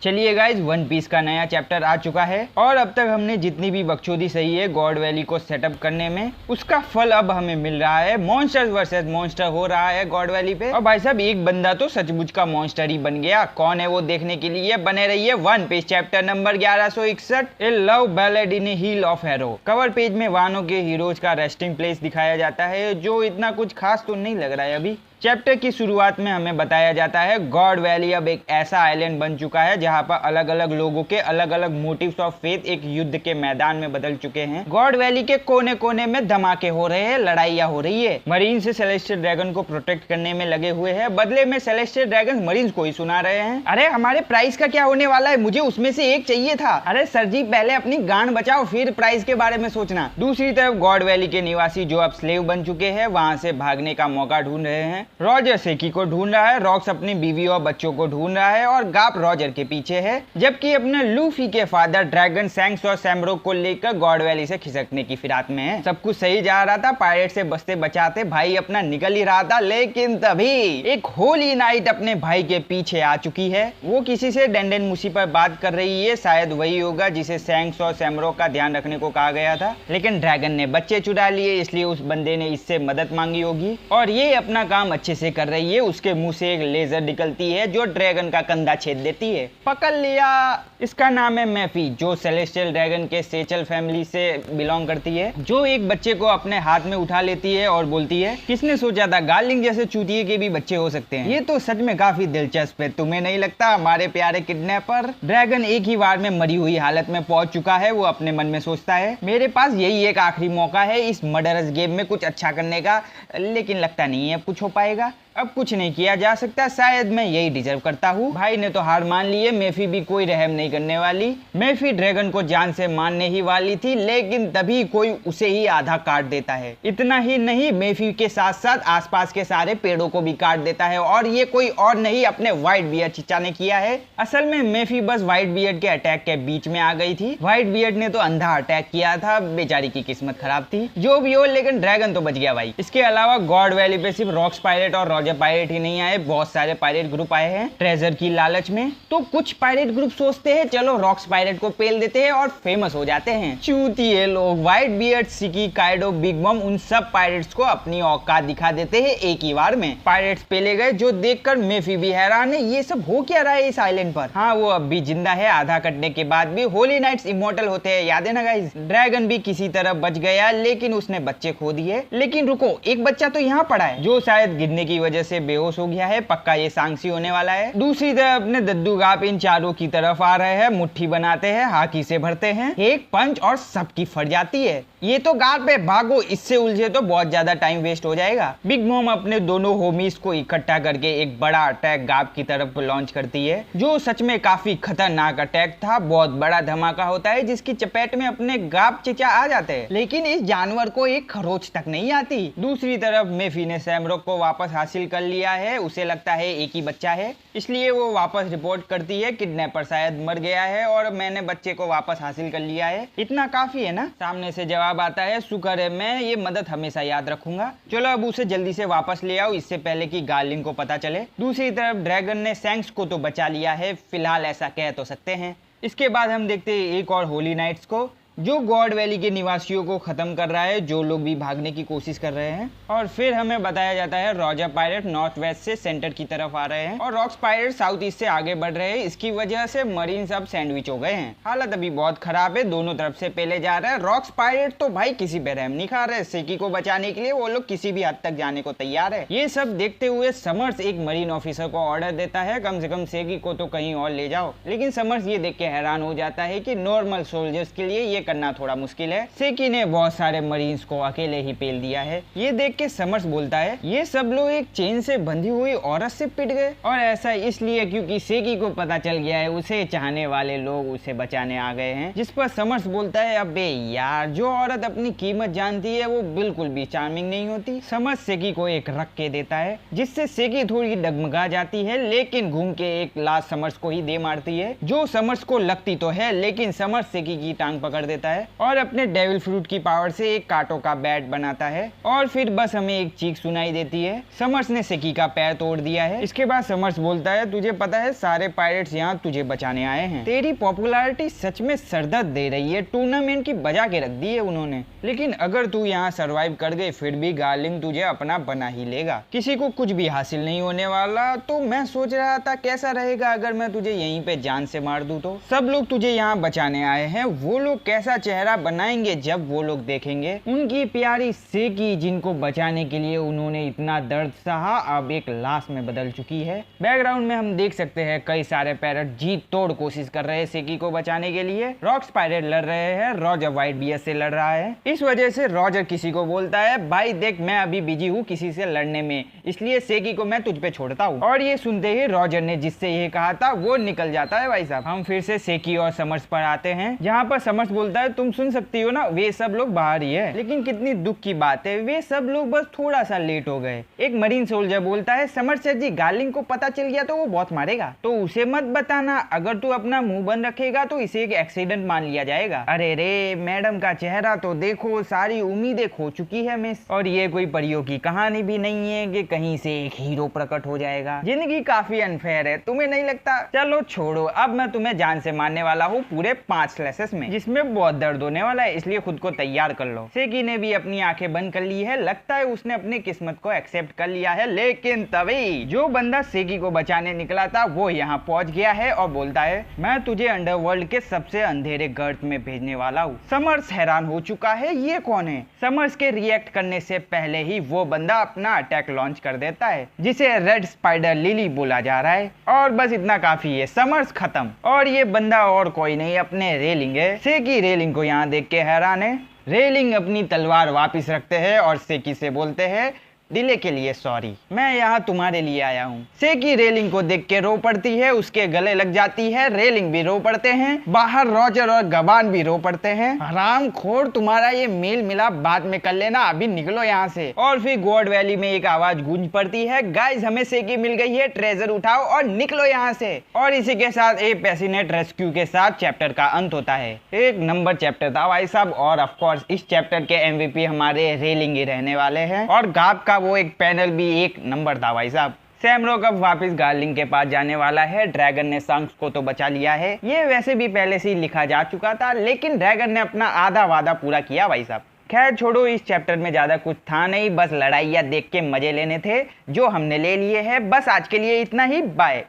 चलिए guys, one piece का नया चैप्टर आ चुका है और अब तक हमने जितनी भी बकचोदी सही है गॉड वैली को सेटअप करने में, उसका फल अब हमें मिल रहा है। मॉन्स्टर्स वर्सेस मॉन्स्टर हो रहा है गॉड वैली पे और भाई साहब एक बंदा तो सचमुच का मॉन्स्टर ही बन गया। कौन है वो देखने के लिए बने रहिए one piece chapter number 1161 a love ballad in heel of hero. Cover page में वानों के हीरोज का रेस्टिंग प्लेस दिखाया जाता है जो इतना कुछ खास तो नहीं लग रहा है। अभी चैप्टर की शुरुआत में हमें बताया जाता है गॉड वैली अब एक ऐसा आइलैंड बन चुका है जहां पर अलग अलग लोगों के अलग अलग मोटिव्स ऑफ फेथ एक युद्ध के मैदान में बदल चुके हैं। गॉड वैली के कोने कोने में धमाके हो रहे हैं, लड़ाइयाँ हो रही है। मरीन से सेलेस्टियल ड्रैगन को प्रोटेक्ट करने में लगे हुए हैं, बदले में सेलेस्टियल ड्रैगन मरीन्स को ही सुना रहे हैं। अरे हमारे प्राइस का क्या होने वाला है, मुझे उसमें से एक चाहिए था। अरे सर जी पहले अपनी गांड बचाओ फिर प्राइस के बारे में सोचना। दूसरी तरफ गॉड वैली के निवासी जो अब स्लेव बन चुके हैं वहां से भागने का मौका ढूंढ रहे हैं। रॉजर सेकी को ढूंढ रहा है, रॉक्स अपनी बीवी और बच्चों को ढूंढ रहा है और गाप रॉजर के पीछे है, जबकि अपने लूफी के फादर ड्रैगन सैंक्स और सैमरोक को लेकर गॉड वैली से खिसकने की फिराक में है। सब कुछ सही जा रहा था, पायरेट से बचते बचाते भाई अपना निकल ही रहा था, लेकिन तभी एक होली नाइट अपने भाई के पीछे आ चुकी है। वो किसी से डेंडेन मुसी पर बात कर रही है, शायद वही होगा जिसे सैंक्स और सैमरोक का ध्यान रखने को कहा गया था, लेकिन ड्रैगन ने बच्चे चुरा लिए इसलिए उस बंदे ने इससे मदद मांगी होगी और ये अपना काम अच्छे से कर रही है। उसके मुंह से एक लेजर निकलती है जो ड्रैगन का कंधा छेद देती है। पकड़ लिया। इसका नाम है मैफी जो सेलेस्टियल ड्रैगन के सेचल फैमिली से बिलोंग करती है, जो एक बच्चे को अपने हाथ में उठा लेती है और बोलती है किसने सोचा था गार्लिंग जैसे चूतिए के भी बच्चे हो सकते हैं। ये तो सच में काफी दिलचस्प है, तुम्हें नहीं लगता हमारे प्यारे किडनैपर? ड्रैगन एक ही बार में मरी हुई हालत में पहुंच चुका है। वो अपने मन में सोचता है मेरे पास यही एक आखिरी मौका है इस मर्डरस गेम में कुछ अच्छा करने का, लेकिन लगता नहीं है कुछ हो पाएगा। अब कुछ नहीं किया जा सकता, शायद मैं यही डिजर्व करता हूँ। भाई ने तो हार मान ली है, मेफी भी कोई रहम नहीं करने वाली। मेफी ड्रैगन को जान से मारने ही वाली थी, लेकिन तभी कोई उसे ही आधा काट देता है। इतना ही नहीं, मेफी के साथ साथ आसपास के सारे पेड़ों को भी काट देता है और ये कोई और नहीं अपने व्हाइट बियर्ड चिचा ने किया है। असल में मेफी बस व्हाइट बियर्ड के अटैक के बीच में आ गई थी। व्हाइट बियर्ड ने तो अंधा अटैक किया था, बेचारी की किस्मत खराब थी। जो भी हो, लेकिन ड्रैगन तो बच गया भाई। इसके अलावा गॉड वैली पे सिर्फ रॉक्स पायरेट और रॉजर पायरेट ही नहीं आए, बहुत सारे पायरेट ग्रुप आए हैं ट्रेजर की लालच में। तो कुछ पायरेट ग्रुप सोचते हैं चलो रॉक्स पायरेट को पेल देते हैं और फेमस हो जाते हैं। चूतिए लोग, व्हाइट बियर्ड, सिकी, काइडो, बिग बम, उन सब पायरेट्स को अपनी औकात दिखा देते हैं एक ही बार में। पायरेट्स पेले गए जो देखकर मेफी भी हैरान है, ये सब हो क्या रहा है इस आइलैंड पर। हाँ वो अब भी जिंदा है, आधा कटने के बाद भी। होली नाइट्स इमोर्टल होते हैं, याद है ना गाइस। ड्रैगन भी किसी तरह बच गया, लेकिन उसने बच्चे खो दिए। लेकिन रुको, एक बच्चा तो यहाँ पड़ा है जो शायद गिरने की वजह से बेहोश हो गया है, पक्का ये सांक्सी होने वाला है। दूसरी तरफ अपने दद्दू गाप इन चारों की तरफ आ रहे हैं, मुट्ठी बनाते हैं, हाकी से भरते हैं, एक पंच और सबकी फट जाती है। ये तो गाप पे भागो, इससे उलझे तो बहुत ज्यादा टाइम वेस्ट हो जाएगा। बिग मॉम अपने दोनों होमीज को इकट्ठा करके एक बड़ा अटैक गाप की तरफ लॉन्च करती है, जो सच में काफी खतरनाक अटैक था। बहुत बड़ा धमाका होता है जिसकी चपेट में अपने गाप चिचा आ जाते हैं, लेकिन इस जानवर को एक खरोच तक नहीं आती। दूसरी तरफ मेफी ने सैमरोक को वापस हासिल कर लिया है, उसे लगता है एक ही बच्चा है, इसलिए वो वापस रिपोर्ट करती है किडनैपर शायद मर गया है और मैंने बच्चे को वापस हासिल कर लिया है। इतना काफी है ना। सामने से जवाब आता है शुक्र है, मैं ये मदद हमेशा याद रखूंगा। चलो अब उसे जल्दी से वापस ले आओ, इससे पहले कि गार्लिंग को पता चले। दूसरी तरफ ड्रैगन ने सैंक्स को तो बचा लिया है, फिलहाल ऐसा कह तो सकते हैं। इसके बाद हम देखते हैं एक और होली नाइट्स को जो गॉड वैली के निवासियों को खत्म कर रहा है, जो लोग भी भागने की कोशिश कर रहे हैं। और फिर हमें बताया जाता है रॉजर पायरेट नॉर्थ वेस्ट से सेंटर की तरफ आ रहे हैं और रॉक्स पायरेट साउथ ईस्ट से आगे बढ़ रहे हैं। इसकी वजह से मरीन्स अब सैंडविच हो गए हैं, हालत अभी बहुत खराब है, दोनों तरफ से पेले जा रहे हैं। रॉक्स पायरेट तो भाई किसी पे रहम नहीं खा रहे, सेकी को बचाने के लिए वो लोग किसी भी हद तक जाने को तैयार है। ये सब देखते हुए समर्स एक मरीन ऑफिसर को ऑर्डर देता है कम से कम सेकी को तो कहीं और ले जाओ, लेकिन समर्स ये देख के हैरान हो जाता है कि नॉर्मल सोल्जर्स के लिए ये करना थोड़ा मुश्किल है। सेकी ने बहुत सारे मरीन्स को अकेले ही पेल दिया है। ये देख के समर्स बोलता है ये सब लोग एक चेन से बंधी हुई औरत से पिट गए, और ऐसा इसलिए क्योंकि सेकी को पता चल गया है उसे चाहने वाले लोग उसे बचाने आ गए हैं। जिस पर समर्स बोलता है अबे यार, जो औरत अपनी कीमत जानती है वो बिल्कुल भी चार्मिंग नहीं होती। समर्स सेकी को एक रख के देता है जिससे सेकी थोड़ी डगमगा जाती है, लेकिन घूम के एक लाश समर्स को ही दे मारती है, जो समर्स को लगती तो है, लेकिन समर्स सेकी की टांग पकड़ देता है और अपने डेविल फ्रूट की पावर से एक कांटों का बैट बनाता है और फिर बस हमें एक चीख सुनाई देती है, समर्स ने सेकी का पैर तोड़ दिया है। इसके बाद समर्स बोलता है, तुझे पता है सारे पायरेट्स यहाँ तुझे बचाने आए हैं, तेरी पॉपुलैरिटी सच में सरदर्द दे रही है, टूर्नामेंट की बजा के रख दी है उन्होंने, लेकिन अगर तू यहाँ सरवाइव कर गए फिर भी गार्लिंग तुझे अपना बना ही लेगा, किसी को कुछ भी हासिल नहीं होने वाला। तो मैं सोच रहा था कैसा रहेगा अगर मैं तुझे यहीं पे जान से मार दूं, तो सब लोग तुझे यहाँ बचाने आए हैं, वो लोग कैसा चेहरा बनाएंगे जब वो लोग देखेंगे उनकी प्यारी सेकी जिनको बचाने के लिए उन्होंने इतना दर्द सहा अब एक लाश में बदल चुकी है। बैकग्राउंड में हम देख सकते हैं कई सारे पैरट जीत तोड़ कोशिश कर रहे हैं सेकी को बचाने के लिए। रॉक्स पायरेट लड़ रहे हैं, रॉजर व्हाइट बीएस से लड़ रहा है। इस वजह से रॉजर किसी को बोलता है, भाई देख मैं अभी बिजी हूँ किसी से लड़ने में, इसलिए सेकी को मैं तुझ पे छोड़ता हूँ। और ये सुनते ही रॉजर ने जिससे ये कहा था वो निकल जाता है। भाई साहब हम फिर से सेकी और समर्स पर आते हैं, जहाँ पर समर्स बोलता है, तुम सुन सकती हो ना वे सब लोग बाहर ही है, लेकिन कितनी दुख की बात है वे सब लोग बस थोड़ा सा लेट हो गए। एक मरीन सोल्जर बोलता है, समर्स सर जी गार्लिंग को पता चल गया तो वो बहुत मारेगा, तो उसे मत बताना, अगर तू अपना मुंह बंद रखेगा तो इसे एक एक्सीडेंट मान लिया जाएगा। अरे रे मैडम का चेहरा तो देखो, सारी उम्मीदें खो चुकी है मिस, और ये कोई परियों की कहानी भी नहीं है कि कहीं से एक हीरो प्रकट हो जाएगा। जिंदगी काफी अनफेयर है, तुम्हें नहीं लगता? चलो छोड़ो, अब मैं तुम्हें जान से मारने वाला हूँ पूरे 5 स्लैशेस में, जिसमें बहुत दर्द होने वाला है, इसलिए खुद को तैयार कर लो। सेकी ने भी अपनी आंखें बंद कर ली है, लगता है उसने अपनी किस्मत को एक्सेप्ट कर लिया है। लेकिन तभी जो बंदा सेकी को बचाने निकला था वो यहाँ पहुंच गया है और बोलता है, मैं तुझे अंडरवर्ल्ड के सबसे अंधेरे गर्त में भेजने वाला हूँ। समर्स हैरान हो चुका है, ये कौन है? समर्स के रिएक्ट करने से पहले ही वो बंदा अपना अटैक लॉन्च कर देता है, जिसे रेड स्पाइडर लिली बोला जा रहा है, और बस इतना काफी है, समर्स खत्म। और ये बंदा और कोई नहीं अपने रेलिंग है। सेकी रेलिंग को यहाँ देख के हैरान है। रेलिंग अपनी तलवार वापस रखते हैं और सेकी से बोलते हैं, डिले के लिए सॉरी, मैं यहाँ तुम्हारे लिए आया हूँ। सेकी रेलिंग को देख के रो पड़ती है, उसके गले लग जाती है, रेलिंग भी रो पड़ते हैं, बाहर रॉजर और गबान भी रो पड़ते हैं। हरामखोर, तुम्हारा ये मेल मिलाप बाद में कर लेना, अभी निकलो यहाँ से। और फिर गॉड वैली में एक आवाज गूंज पड़ती है, गाइस हमें सेकी मिल गई है, ट्रेजर उठाओ और निकलो यहाँ से। और इसी के साथ एक पैसिनेट रेस्क्यू के साथ चैप्टर का अंत होता है। एक नंबर चैप्टर था भाई साहब, और ऑफ कोर्स इस चैप्टर के एमवीपी हमारे रेलिंग ही रहने वाले हैं, और गाब का वो एक पैनल भी एक नंबर था भाई साहब। सैम रॉक अब वापस गार्लिंग के पास जाने वाला है, ड्रैगन ने सांक्स को तो बचा लिया है, ये वैसे भी पहले से ही लिखा जा चुका था, लेकिन ड्रैगन ने अपना आधा वादा पूरा किया भाई साहब। खैर छोड़ो, इस चैप्टर में ज्यादा कुछ था नहीं, बस लड़ाइयाँ देख के मजे लेने थे जो हमने ले लिए हैं। बस आज के लिए इतना ही, बाय।